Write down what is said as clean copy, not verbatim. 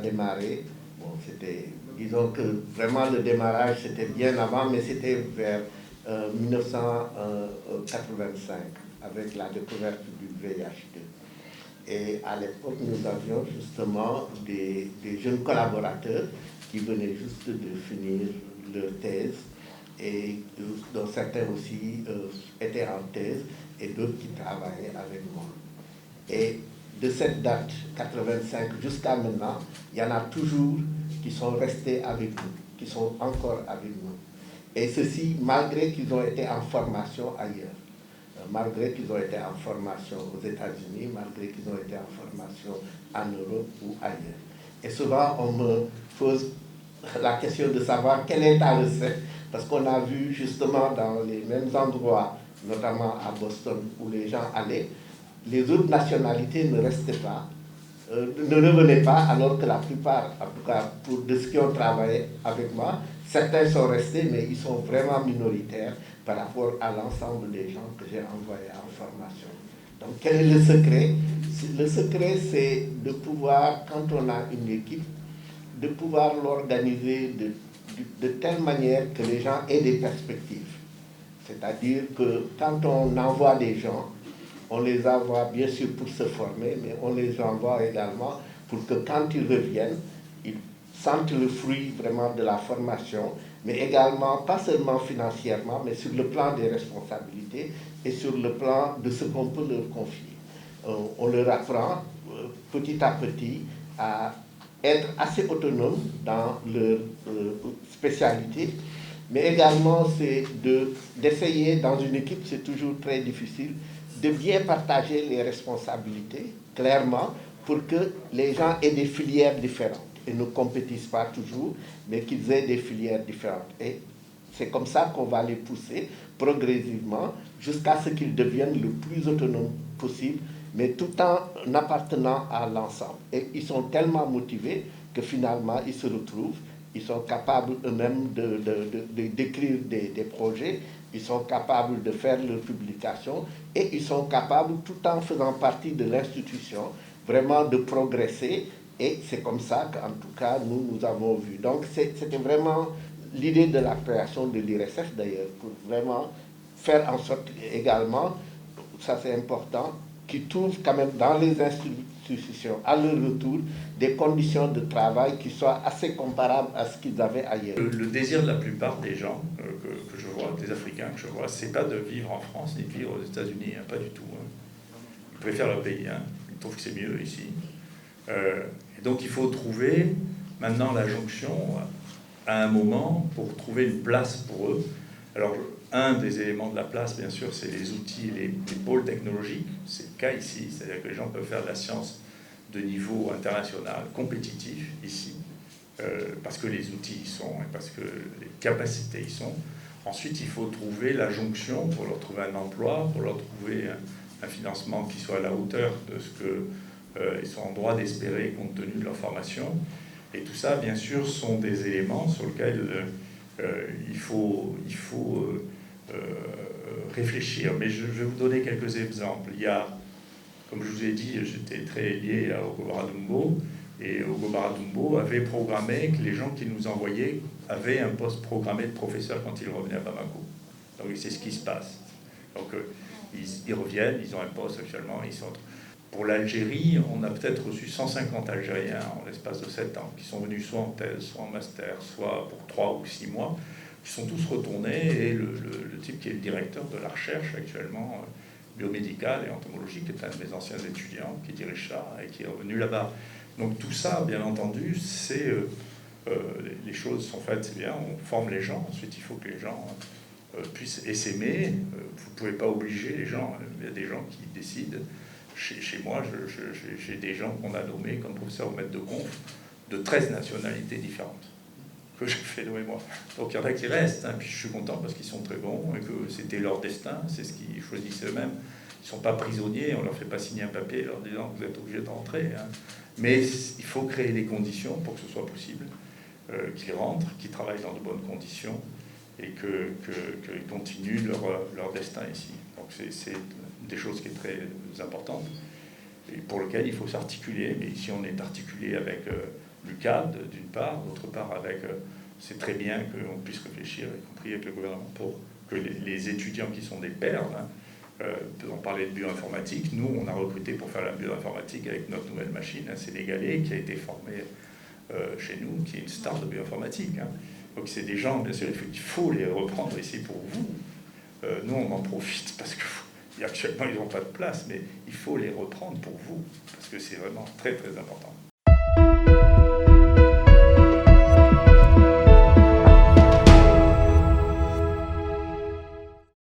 démarré, bon, disons que vraiment le démarrage c'était bien avant, mais c'était vers 1985 avec la découverte du VIH-2. Et à l'époque, nous avions justement des jeunes collaborateurs qui venaient juste de finir leur thèse et dont certains aussi étaient en thèse et d'autres qui travaillaient avec moi. Et de cette date, 85 jusqu'à maintenant, il y en a toujours qui sont restés avec nous, qui sont encore avec nous. Et ceci, malgré qu'ils ont été en formation ailleurs, malgré qu'ils ont été en formation aux États-Unis, malgré qu'ils ont été en formation en Europe ou ailleurs. Et souvent, on me pose la question de savoir quelle est ta recette, parce qu'on a vu justement dans les mêmes endroits, notamment à Boston, où les gens allaient, les autres nationalités ne restaient pas, ne revenaient pas, alors que la plupart, en tout cas pour de ceux qui ont travaillé avec moi, certains sont restés, mais ils sont vraiment minoritaires par rapport à l'ensemble des gens que j'ai envoyés en formation. Donc quel est le secret? Le secret, c'est de pouvoir, quand on a une équipe, de pouvoir l'organiser de telle manière que les gens aient des perspectives. C'est-à-dire que quand on envoie des gens, on les envoie bien sûr pour se former, mais on les envoie également pour que quand ils reviennent, ils sentent le fruit vraiment de la formation, mais également, pas seulement financièrement, mais sur le plan des responsabilités et sur le plan de ce qu'on peut leur confier. On leur apprend petit à petit à être assez autonome dans leur spécialité, mais également c'est d'essayer, dans une équipe, c'est toujours très difficile, de bien partager les responsabilités, clairement, pour que les gens aient des filières différentes et ne compétissent pas toujours, mais qu'ils aient des filières différentes. Et c'est comme ça qu'on va les pousser progressivement jusqu'à ce qu'ils deviennent le plus autonomes possible, mais tout en appartenant à l'ensemble. Et ils sont tellement motivés que finalement, ils se retrouvent, ils sont capables eux-mêmes d'écrire des projets, ils sont capables de faire leurs publications et ils sont capables, tout en faisant partie de l'institution, vraiment de progresser. Et c'est comme ça qu'en tout cas, nous avons vu. Donc, c'était vraiment l'idée de la création de l'IRSF, d'ailleurs, pour vraiment faire en sorte également, ça c'est important, qu'ils trouvent quand même dans les institutions, à leur retour, des conditions de travail qui soient assez comparables à ce qu'ils avaient ailleurs. Le désir de la plupart des gens que je vois, des Africains que je vois, c'est pas de vivre en France ni de vivre aux États-Unis, hein, pas du tout. Hein. Ils préfèrent leur pays, hein. Ils trouvent que c'est mieux ici. Et donc il faut trouver maintenant la jonction à un moment pour trouver une place pour eux. Alors un des éléments de la place, bien sûr, c'est les outils, les pôles technologiques. C'est le cas ici, c'est-à-dire que les gens peuvent faire de la science de niveau international, compétitif ici, parce que les outils y sont et parce que les capacités y sont. Ensuite, il faut trouver la jonction pour leur trouver un emploi, pour leur trouver un financement qui soit à la hauteur de ce qu'ils sont en droit d'espérer compte tenu de leur formation. Et tout ça, bien sûr, sont des éléments sur lesquels il faut réfléchir. Mais je vais vous donner quelques exemples. Il y a, comme je vous ai dit, j'étais très lié à Ogobara Dumbo, et Ogobara Dumbo avait programmé que les gens qui nous envoyaient avaient un poste programmé de professeur quand ils revenaient à Bamako. Donc c'est ce qui se passe. Donc ils reviennent, ils ont un poste actuellement, ils sont... Pour l'Algérie, on a peut-être reçu 150 Algériens en l'espace de 7 ans, qui sont venus soit en thèse, soit en master, soit pour 3 ou 6 mois, qui sont tous retournés, et le type qui est le directeur de la recherche actuellement, biomédicale et entomologique, qui est un de mes anciens étudiants, qui dirige ça, et qui est revenu là-bas. Donc tout ça, bien entendu, c'est... les choses sont faites, c'est bien, on forme les gens, ensuite il faut que les gens puissent s'aimer, vous ne pouvez pas obliger les gens, il y a des gens qui décident. Chez moi, j'ai des gens qu'on a nommés comme professeurs ou maîtres de conf de 13 nationalités différentes que j'ai fait nommer moi. Donc il y en a qui restent, hein, puis je suis content parce qu'ils sont très bons et que c'était leur destin, c'est ce qu'ils choisissaient eux-mêmes. Ils ne sont pas prisonniers, on ne leur fait pas signer un papier leur disant que vous êtes obligés d'entrer. Hein. Mais il faut créer les conditions pour que ce soit possible, qu'ils rentrent, qu'ils travaillent dans de bonnes conditions et qu'ils continuent leur destin ici. Donc c'est des choses qui est très importante et pour lesquelles il faut s'articuler. Mais ici, on est articulé avec l'UCAD, d'une part, d'autre part avec... c'est très bien qu'on puisse réfléchir, y compris avec le gouvernement, pour que les étudiants qui sont des perles, on parlait de bioinformatique, nous on a recruté pour faire la bioinformatique avec notre nouvelle machine, un Sénégalais qui a été formé chez nous, qui est une star de bioinformatique. Donc c'est des gens, bien sûr, il faut les reprendre ici pour vous. Nous on en profite parce que actuellement ils n'ont pas de place, mais il faut les reprendre pour vous, parce que c'est vraiment très très important.